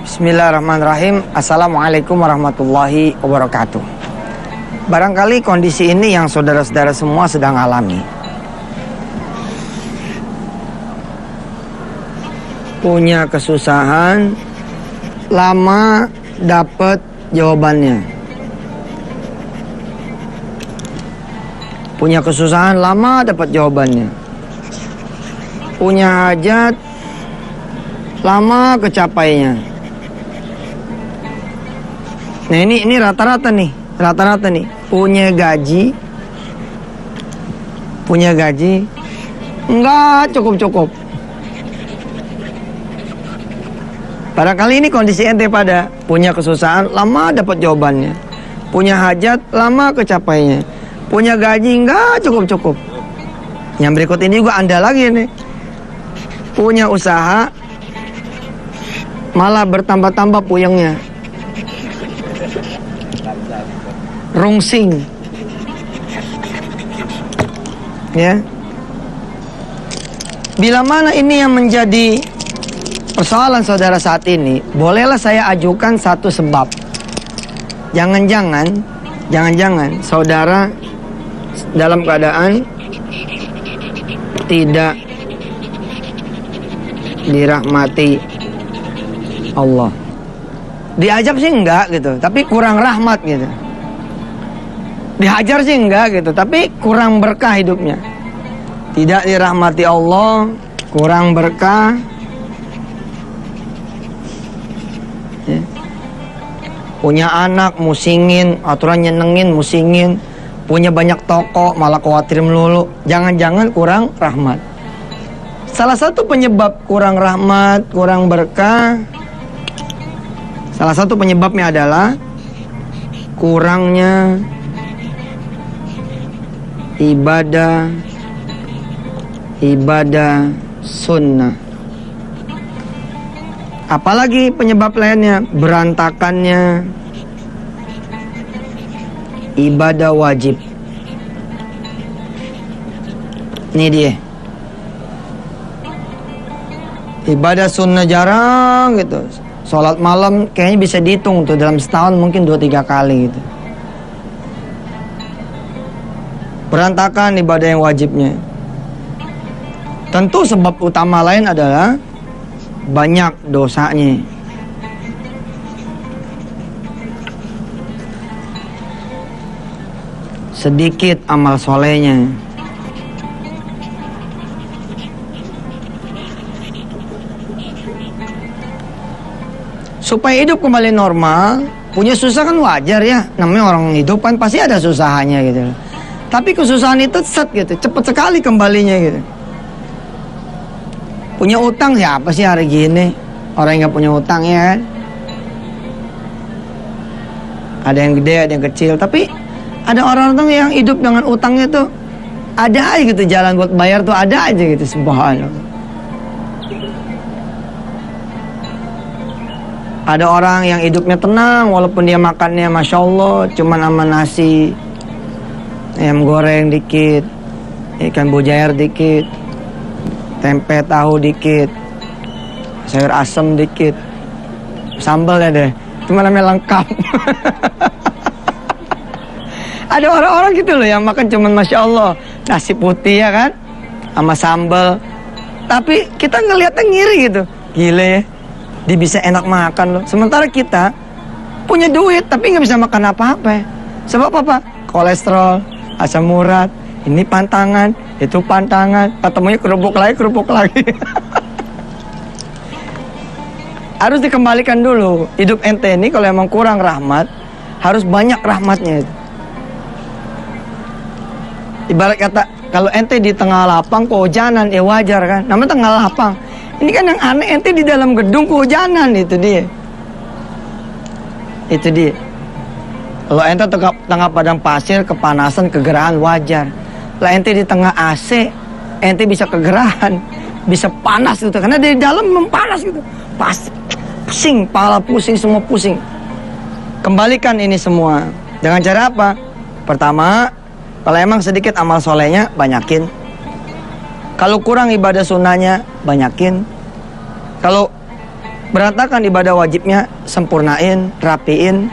Bismillahirrahmanirrahim. Assalamualaikum warahmatullahi wabarakatuh. Barangkali kondisi ini yang saudara-saudara semua sedang alami. Punya kesusahan, lama dapat jawabannya. Punya kesusahan, lama dapat jawabannya. Punya hajat, lama kecapainya. Nah ini rata-rata nih, punya gaji enggak cukup. Barangkali ini kondisi ente pada punya kesusahan, lama dapat jawabannya. Punya hajat, lama kecapainya. Punya gaji enggak cukup. Yang berikut ini juga Anda lagi nih. Punya usaha, malah bertambah-tambah puyengnya. Rungsing. Ya. Bila mana ini yang menjadi persoalan saudara saat ini, bolehlah saya ajukan satu sebab. Jangan-jangan saudara dalam keadaan tidak dirahmati Allah. Diajab sih enggak gitu, tapi kurang rahmat gitu. Dihajar sih enggak gitu, tapi kurang berkah hidupnya. Tidak dirahmati Allah, kurang berkah. Ya. Punya anak musingin, aturan nyenengin musingin. Punya banyak toko malah khawatir melulu. Jangan-jangan kurang rahmat. Salah satu penyebab kurang rahmat, kurang berkah, salah satu penyebabnya adalah kurangnya ibadah sunnah. Apalagi penyebab lainnya, berantakannya ibadah wajib. Ini dia. Ibadah sunnah jarang gitu. Sholat malam kayaknya bisa dihitung tuh dalam setahun mungkin 2-3 kali gitu. Berantakan ibadah yang wajibnya. Tentu sebab utama lain adalah banyak dosanya. Sedikit amal solehnya. Supaya hidup kembali normal, punya susah kan wajar ya. Namanya orang hidup kan pasti ada susahannya gitu. Tapi kesusahan itu cepet sekali kembalinya gitu. Punya utang siapa sih hari gini? Orang yang gak punya utang ya kan? Ada yang gede, ada yang kecil. Tapi ada orang-orang yang hidup dengan utangnya tuh ada aja gitu, jalan buat bayar tuh ada aja gitu, subhanallah. Ada orang yang hidupnya tenang walaupun dia makannya Masya Allah cuman sama nasi, ayam goreng dikit, ikan bojair dikit, tempe tahu dikit, sayur asem dikit, sambal ya deh, cuma namanya lengkap. Ada orang-orang gitu loh yang makan cuman Masya Allah nasi putih ya kan, sama sambal. Tapi kita ngeliatnya ngiri gitu, gile ya, dia bisa enak makan loh. Sementara kita punya duit tapi nggak bisa makan apa-apa. Sebab apa? Kolesterol, asam urat, ini pantangan, itu pantangan, ketemunya kerupuk lagi. Harus dikembalikan dulu. Hidup ente ini kalau emang kurang rahmat, harus banyak rahmatnya. Ibarat kata, kalau ente di tengah lapang kehujanan, ya wajar kan. Namanya tengah lapang. Ini kan yang aneh, ente di dalam gedung kehujanan, itu dia. Kalau ente tengah padang pasir, kepanasan, kegerahan, wajar. Lah ente di tengah AC, ente bisa kegerahan, bisa panas gitu. Karena dari dalam memang panas gitu. Pusing, kepala pusing, semua pusing. Kembalikan ini semua. Dengan cara apa? Pertama, kalau emang sedikit amal solehnya, banyakin. Kalau kurang ibadah sunnahnya, banyakin. Kalau berantakan ibadah wajibnya, sempurnain, rapiin.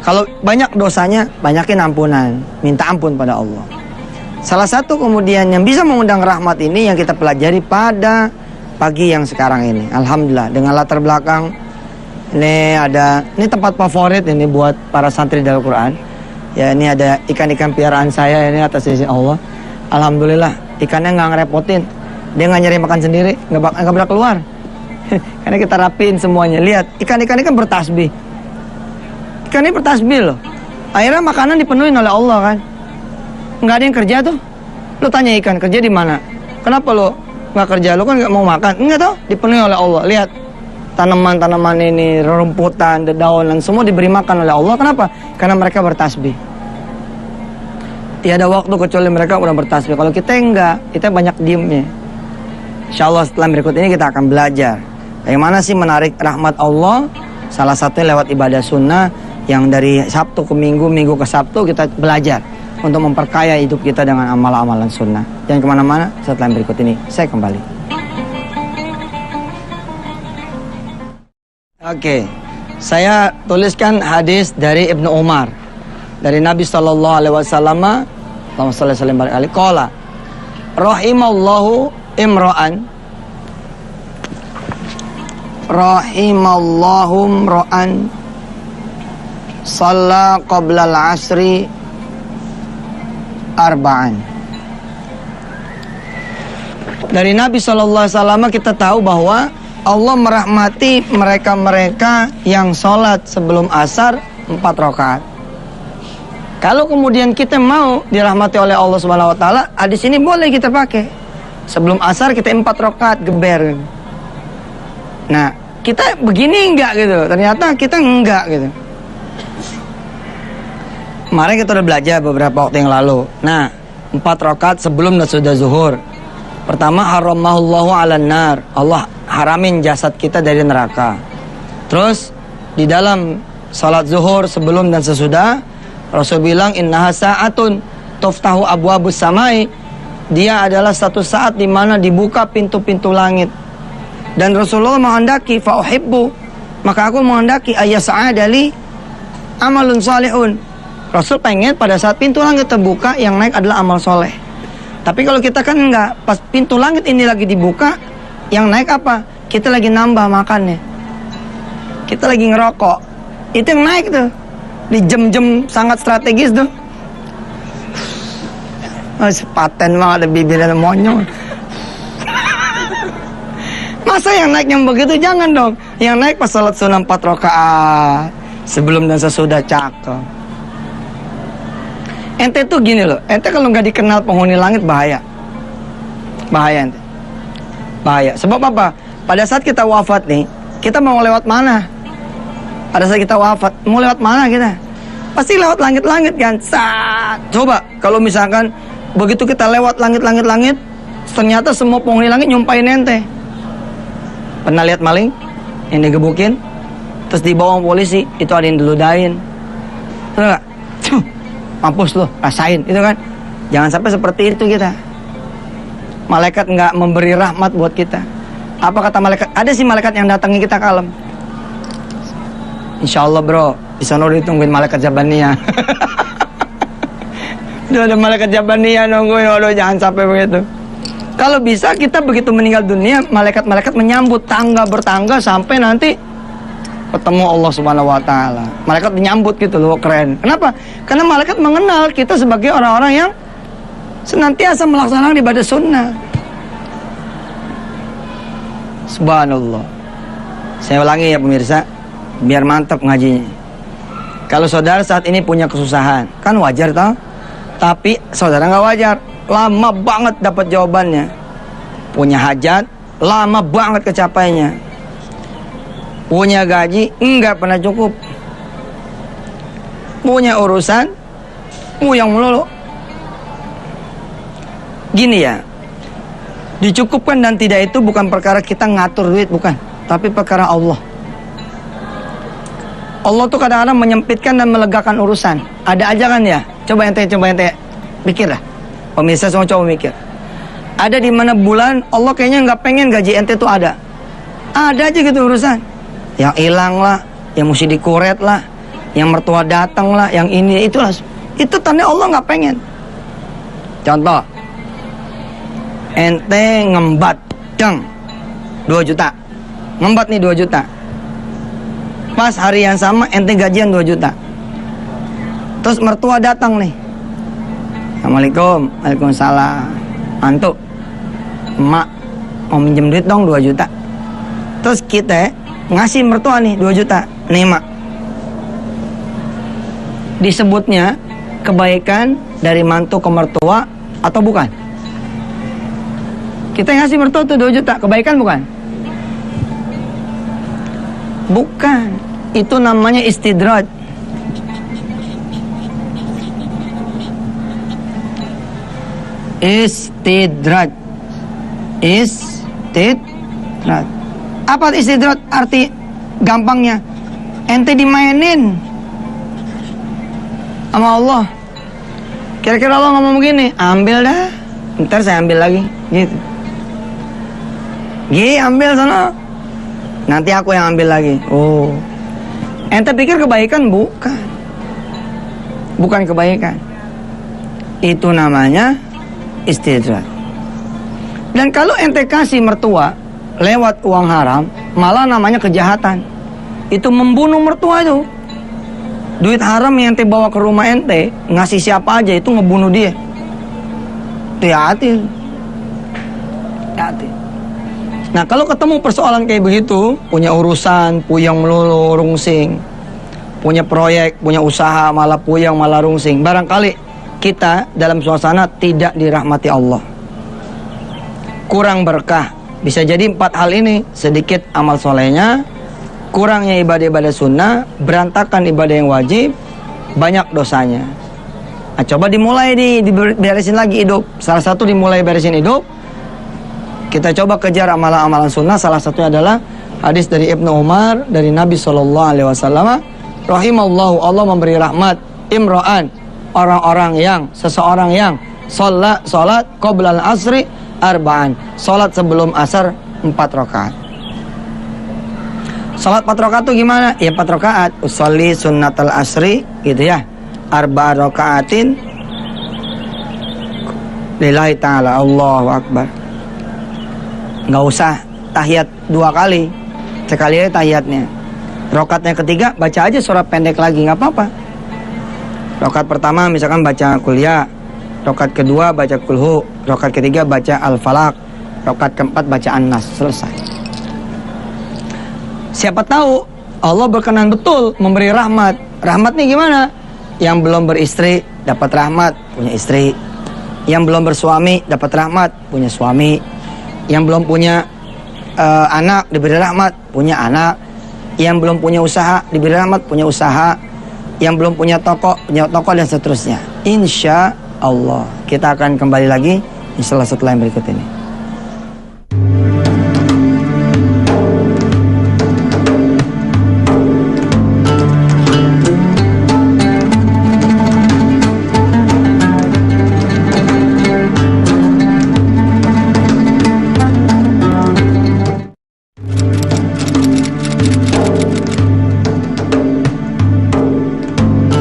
Kalau banyak dosanya, banyakin ampunan, minta ampun pada Allah. Salah satu kemudian yang bisa mengundang rahmat ini yang kita pelajari pada pagi yang sekarang ini. Alhamdulillah, dengan latar belakang ini tempat favorit ini buat para santri dari Al-Quran. Ya, ini ada ikan-ikan piaraan saya ini atas izin Allah. Alhamdulillah, ikannya nggak ngerepotin. Dia nggak nyari makan sendiri, nggak bakal keluar. Karena kita rapiin semuanya. Lihat, ikan-ikan ini kan bertasbih. Ikan ini bertasbih loh. Akhirnya makanan dipenuhin oleh Allah kan. Nggak ada yang kerja tuh. Lo tanya ikan, kerja di mana? Kenapa lo nggak kerja? Lo kan nggak mau makan. Enggak tahu, dipenuhi oleh Allah. Lihat, tanaman-tanaman ini, rerumputan, dedaunan, semua diberi makan oleh Allah. Kenapa? Karena mereka bertasbih. Tiada waktu kecuali mereka udah bertasbih. Kalau kita enggak, kita banyak diemnya. Insyaallah setelah berikut ini kita akan belajar bagaimana sih menarik rahmat Allah. Salah satunya lewat ibadah sunnah yang dari Sabtu ke Minggu, Minggu ke Sabtu kita belajar untuk memperkaya hidup kita dengan amal-amalan sunnah. Jangan kemana-mana, setelah berikut ini saya kembali. Oke, saya tuliskan hadis dari Ibnu Umar dari Nabi Sallallahu Alaihi Wasallam. Allahumma shalli wa sallim barik alaihi. Qala rahimallahu imra'an shalla qabla al-asri arba'an. Dari Nabi SAW kita tahu bahwa Allah merahmati mereka-mereka yang sholat sebelum asar 4 rakaat. Kalau kemudian kita mau dirahmati oleh Allah Subhanahu Wa Taala, hadis ini boleh kita pakai. Sebelum asar kita 4 rakaat geber. Nah, kita begini enggak gitu. Ternyata kita enggak gitu. Kemarin kita udah belajar beberapa waktu yang lalu. Nah, 4 rakaat sebelum dan sudah zuhur. Pertama, haramahullahu 'alan nar. Allah haramin jasad kita dari neraka. Terus di dalam salat zuhur sebelum dan sesudah, Rasul bilang innaha sa'atun tuftahu abwabus samai. Dia adalah satu saat di mana dibuka pintu-pintu langit. Dan Rasulullah menghendaki fauhibbu, maka aku menghendaki ayas'adali amalun salihun. Rasul pengen pada saat pintu langit terbuka yang naik adalah amal soleh. Tapi kalau kita kan enggak, pas pintu langit ini lagi dibuka, yang naik apa? Kita lagi nambah makannya. Kita lagi ngerokok. Itu yang naik tuh. Di jam-jam sangat strategis tuh. Paten banget ada bibirnya monyong. Masa yang naik yang begitu? Jangan dong. Yang naik pas salat sunnah 4 rakaat sebelum dan sesudah, cakep. Ente tuh gini loh, ente kalau nggak dikenal penghuni langit bahaya. Bahaya ente. Bahaya. Sebab apa? Pada saat kita wafat nih, kita mau lewat mana? Pada saat kita wafat, mau lewat mana kita? Pasti lewat langit-langit kan? Coba kalau misalkan begitu kita lewat langit-langit, ternyata semua penghuni langit nyumpain ente. Pernah lihat maling yang digebukin, terus dibawa polisi, itu ada yang diludahin. Tahu nggak? Mampus loh, rasain itu kan. Jangan sampai seperti itu kita. Malaikat nggak memberi rahmat buat kita. Apa kata malaikat? Ada sih malaikat yang datangi kita kalem. Insya Allah bro, di sana udah ditungguin malaikat Jabaniyah. Udah ada malaikat Jabaniyah nungguin. Waduh, jangan sampai begitu. Kalau bisa kita begitu meninggal dunia, malaikat-malaikat menyambut tangga bertangga sampai nanti ketemu Allah Subhanahu Wa Taala. Malaikat menyambut gitu loh, keren. Kenapa? Karena malaikat mengenal kita sebagai orang-orang yang senantiasa melaksanakan ibadah sunnah. Subhanallah. Saya ulangi ya pemirsa, biar mantap ngajinya. Kalau saudara saat ini punya kesusahan, kan wajar toh? Tapi saudara nggak wajar, lama banget dapat jawabannya. Punya hajat, lama banget kecapainya. Punya gaji, enggak pernah cukup. Punya urusan, yang melulu. Gini ya, dicukupkan dan tidak itu bukan perkara kita ngatur duit, bukan. Tapi perkara Allah. Allah tuh kadang-kadang menyempitkan dan melegakan urusan. Ada aja kan ya? Coba ente pikir lah. Pemirsa semua coba mikir. Ada di mana bulan Allah kayaknya nggak pengen gaji ente tuh ada. Ada aja gitu urusan. yang hilang lah, yang mesti dikuret lah, yang mertua datang lah, yang ini itulah. Itu tanda Allah nggak pengen. Contoh, ente ngembat, 2 juta, ngembat nih 2 juta. Pas hari yang sama ente gajian 2 juta. Terus mertua datang nih, Assalamualaikum. Waalaikumsalam. Mantu, emak mau minjem duit dong 2 juta. Terus kita ngasih mertua nih 2 juta. Nih mak, disebutnya kebaikan dari mantu ke mertua atau bukan? Kita ngasih mertua tuh 2 juta, kebaikan bukan? Bukan. Itu namanya istidraj. Istidraj. Istidraj. Apa istidraj? Arti gampangnya, ente dimainin sama Allah. Kira-kira Allah ngomong begini, ambil dah, ntar saya ambil lagi, gitu. Ambil sana, nanti aku yang ambil lagi. Oh, ente pikir kebaikan? Bukan. Bukan kebaikan. Itu namanya istidraj. Dan kalau ente kasih mertua lewat uang haram, malah namanya kejahatan. Itu membunuh mertua itu. Duit haram yang ente bawa ke rumah ente, ngasih siapa aja, itu ngebunuh dia. Hati-hati. Hati. Nah, kalau ketemu persoalan kayak begitu, punya urusan, puyeng melulu, rungsing, punya proyek, punya usaha, malah puyeng, malah rungsing, barangkali kita dalam suasana tidak dirahmati Allah, kurang berkah. Bisa jadi 4 hal ini, sedikit amal solehnya, kurangnya ibadah-ibadah sunnah, berantakan ibadah yang wajib, banyak dosanya. Nah, coba dimulai diberesin lagi hidup. Salah satu dimulai beresin hidup, kita coba kejar amalan-amalan sunnah. Salah satunya adalah hadis dari Ibnu Umar dari Nabi SAW, rahimallahu, Allah memberi rahmat, imro'an, seseorang yang sholat qoblal asri arba'an, sholat sebelum asar 4 rakaat. Sholat 4 rakaat itu gimana? Ya 4 rakaat, usolli sunnatal asri, gitu ya, arba rakaatin lillahi ta'ala, Allahu akbar. Nggak usah tahiyat 2 kali, sekali aja tahiyatnya. Rakaatnya ketiga baca aja surat pendek lagi, nggak apa-apa. Rakaat pertama misalkan baca kuliah, rakaat kedua baca kulhu, rakaat ketiga baca al-falaq, rakaat keempat baca an-nas, selesai. Siapa tahu Allah berkenan betul memberi rahmat. Rahmat nih gimana? Yang belum beristri dapat rahmat, punya istri. Yang belum bersuami dapat rahmat, punya suami. Yang belum punya anak diberi rahmat, punya anak. Yang belum punya usaha diberi rahmat, punya usaha. Yang belum punya toko dan seterusnya. Insya Allah kita akan kembali lagi insyaallah setelah yang berikut ini.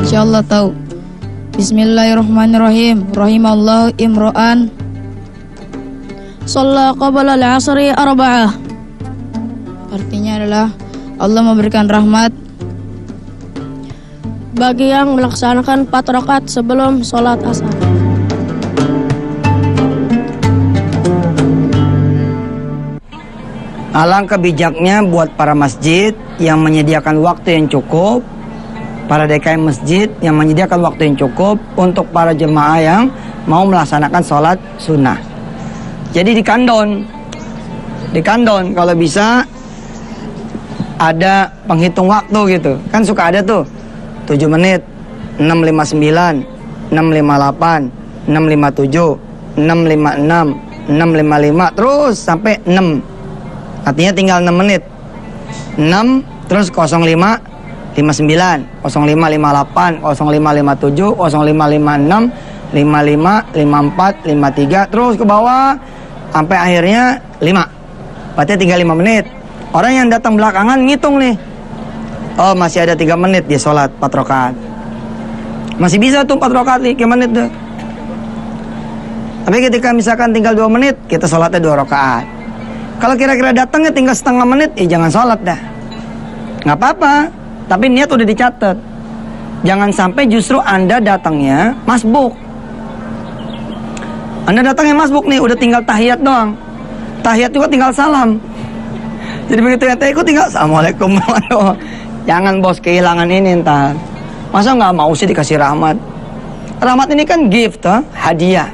Insyaallah tahu. Bismillahirrahmanirrahim. Rahimallahu imro'an shalla qabla al-'asri arba'ah. Artinya adalah Allah memberikan rahmat bagi yang melaksanakan 4 rakaat sebelum sholat asar. Alangkah bijaknya buat para masjid yang menyediakan waktu yang cukup, para DKM masjid yang menyediakan waktu yang cukup untuk para jemaah yang mau melaksanakan sholat sunnah. Jadi di kandon kalau bisa ada penghitung waktu gitu. Kan suka ada tuh 7 menit, 6.59, 6.58, 6.57, 6.56, 6.55, terus sampai 6. Artinya tinggal 6 menit. 6 terus 05 59, 0558, 0557, 0556, 55, 54, 53, terus ke bawah sampai akhirnya 5. Berarti tinggal 5 menit. Orang yang datang belakangan ngitung nih. Oh, masih ada 3 menit dia sholat 4 rakaat. Masih bisa tuh 4 rakaat 3 menit tuh. Tapi ketika misalkan tinggal 2 menit, kita sholatnya 2 rakaat. Kalau kira-kira datangnya tinggal setengah menit, jangan sholat dah. Nggak apa-apa, tapi niat udah dicatat. Jangan sampai justru Anda datangnya masbuk. Anda datangnya masbuk nih, udah tinggal tahiyat doang. Tahiyat juga tinggal salam. Jadi begitu ente ikut tinggal assalamualaikum. Jangan bos, kehilangan ini ntar. Masa nggak mau sih dikasih rahmat? Rahmat ini kan gift, hadiah.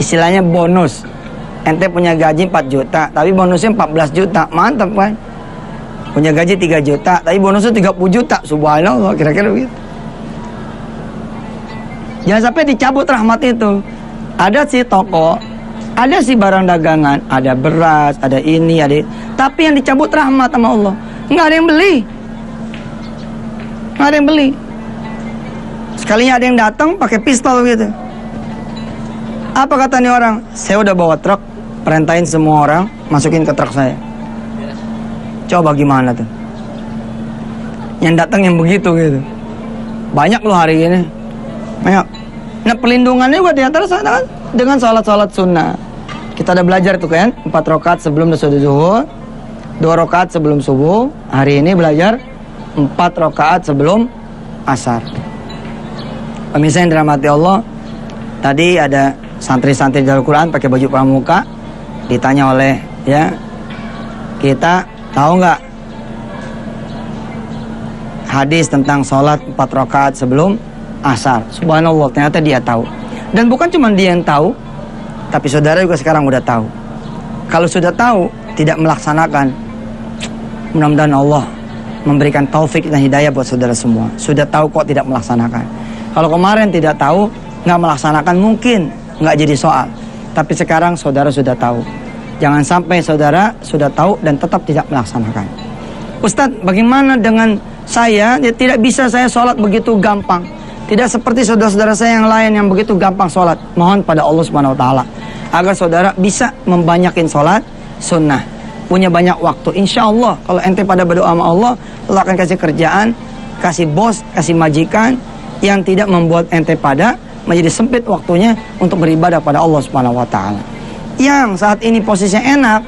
Istilahnya bonus. Ente punya gaji 4 juta, tapi bonusnya 14 juta. Mantap kan? Punya gaji 3 juta, tapi bonusnya 30 juta. Subhanallah, kira-kira begitu. Jangan sampai dicabut rahmat itu. Ada sih toko, ada sih barang dagangan, ada beras, ada ini, ada. Tapi yang dicabut rahmat sama Allah, nggak ada yang beli. Nggak ada yang beli. Sekalinya ada yang datang pakai pistol gitu. Apa kata nih orang? Saya udah bawa truk, perintahin semua orang masukin ke truk saya. Coba gimana tuh? Yang datang yang begitu gitu. Banyak loh hari ini. Banyak. Nah, perlindungannya juga di antara sana kan dengan sholat-sholat sunnah. Kita udah belajar tuh kan, 4 rakaat sebelum zuhur, 2 rakaat sebelum subuh. Hari ini belajar 4 rakaat sebelum asar. Pemirsa yang dirahmati Allah, tadi ada santri-santri Darul Quran pakai baju pramuka, ditanya oleh ya, kita tahu nggak hadis tentang sholat 4 rakaat sebelum asar? Subhanallah, ternyata dia tahu. Dan bukan cuma dia yang tahu, tapi saudara juga sekarang udah tahu. Kalau sudah tahu, tidak melaksanakan, mudah-mudahan Allah memberikan taufik dan hidayah buat saudara semua. Sudah tahu kok tidak melaksanakan. Kalau kemarin tidak tahu, nggak melaksanakan, mungkin nggak jadi soal. Tapi sekarang saudara sudah tahu. Jangan sampai saudara sudah tahu dan tetap tidak melaksanakan. Ustadz, bagaimana dengan saya? Ya, tidak bisa saya sholat begitu gampang. Tidak seperti saudara-saudara saya yang lain yang begitu gampang sholat. Mohon pada Allah Subhanahu Wa Taala agar saudara bisa membanyakin sholat sunnah, punya banyak waktu. Insya Allah kalau ente pada berdoa sama Allah, Allah akan kasih kerjaan, kasih bos, kasih majikan yang tidak membuat ente pada menjadi sempit waktunya untuk beribadah pada Allah Subhanahu Wa Taala. Yang saat ini posisinya enak,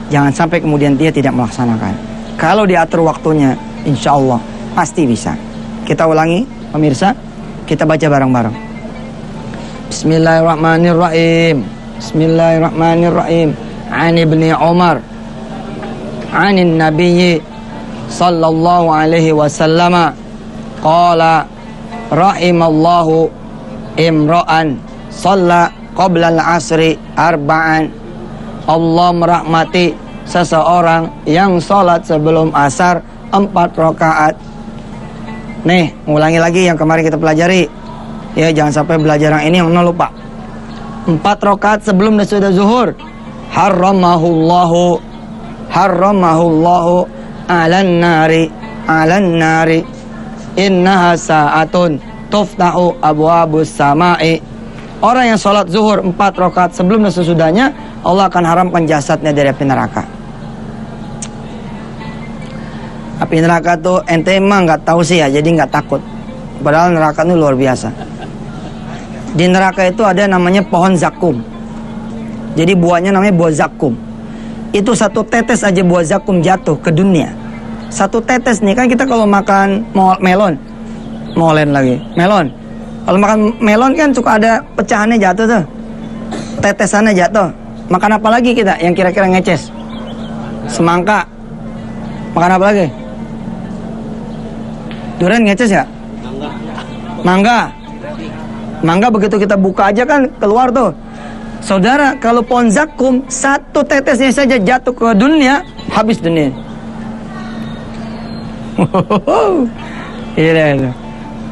jangan sampai kemudian dia tidak melaksanakan. Kalau diatur waktunya, insya Allah pasti bisa. Kita ulangi, pemirsa. Kita baca bareng-bareng. Bismillahirrahmanirrahim. Bismillahirrahmanirrahim. An Ibni Umar Anin Nabiyyi sallallahu alaihi wasallam qala rahimallahu imra'an shalla qabla al-asri arba'an. Allah merahmati seseorang yang salat sebelum asar 4 rakaat. Nih, ulangi lagi yang kemarin kita pelajari. Ya, jangan sampai belajar yang ini yang lupa. 4 rakaat sebelum dan sudah zuhur. Harramahullahu alan nari innaha sa'atun tuftahu abwabus sama'i. Orang yang sholat zuhur 4 rakaat sebelum dan sesudahnya, Allah akan haramkan jasadnya dari api neraka. Api neraka tuh ente emang nggak tahu sih ya, jadi nggak takut. Padahal neraka itu luar biasa. Di neraka itu ada namanya pohon zakum. Jadi buahnya namanya buah zakum. Itu 1 tetes aja buah zakum jatuh ke dunia. 1 tetes nih, kan kita kalau makan melon, melon. Kalau makan melon kan suka ada pecahannya jatuh tuh, tetesannya jatuh. Makan apa lagi kita yang kira-kira ngeces? Semangka. Makan apa lagi? Durian ngeces ya? Mangga begitu kita buka aja kan keluar tuh. Saudara, kalau pohon zakum 1 tetesnya saja jatuh ke dunia, habis dunia. Iya.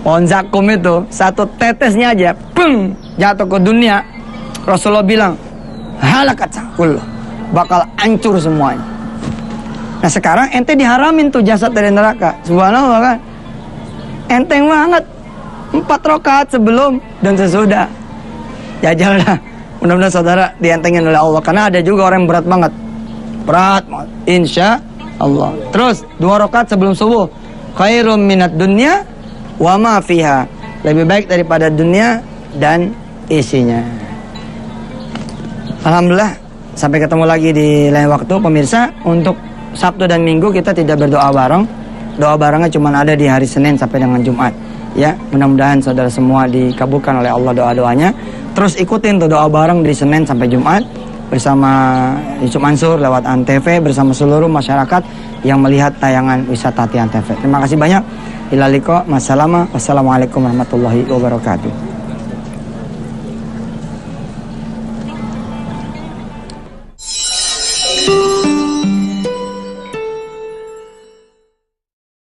Pohon zakum itu 1 tetesnya aja, peng, jatuh ke dunia. Rasulullah bilang, halakat sakul, bakal hancur semuanya. Nah sekarang ente diharamin tuh jasad dari neraka. Subhanallah kan. Enteng banget. 4 rakaat sebelum dan sesudah. Jajal dah. Mudah-mudahan saudara dientengin oleh Allah. Karena ada juga orang yang berat banget. berat banget. Insya Allah. Terus 2 rakaat sebelum subuh. Khairum minat dunya wa ma fiha. Lebih baik daripada dunia dan isinya. Alhamdulillah, sampai ketemu lagi di lain waktu pemirsa. Untuk Sabtu dan Minggu kita tidak berdoa bareng. Doa barengnya cuma ada di hari Senin sampai dengan Jumat. Ya, mudah-mudahan saudara semua dikabulkan oleh Allah doa-doanya. Terus ikutin tuh doa bareng di Senin sampai Jumat bersama Yusuf Mansur lewat Antv, bersama seluruh masyarakat yang melihat tayangan wisata di Antv. Terima kasih banyak. Ilaliko, wassalamualaikum warahmatullahi wabarakatuh.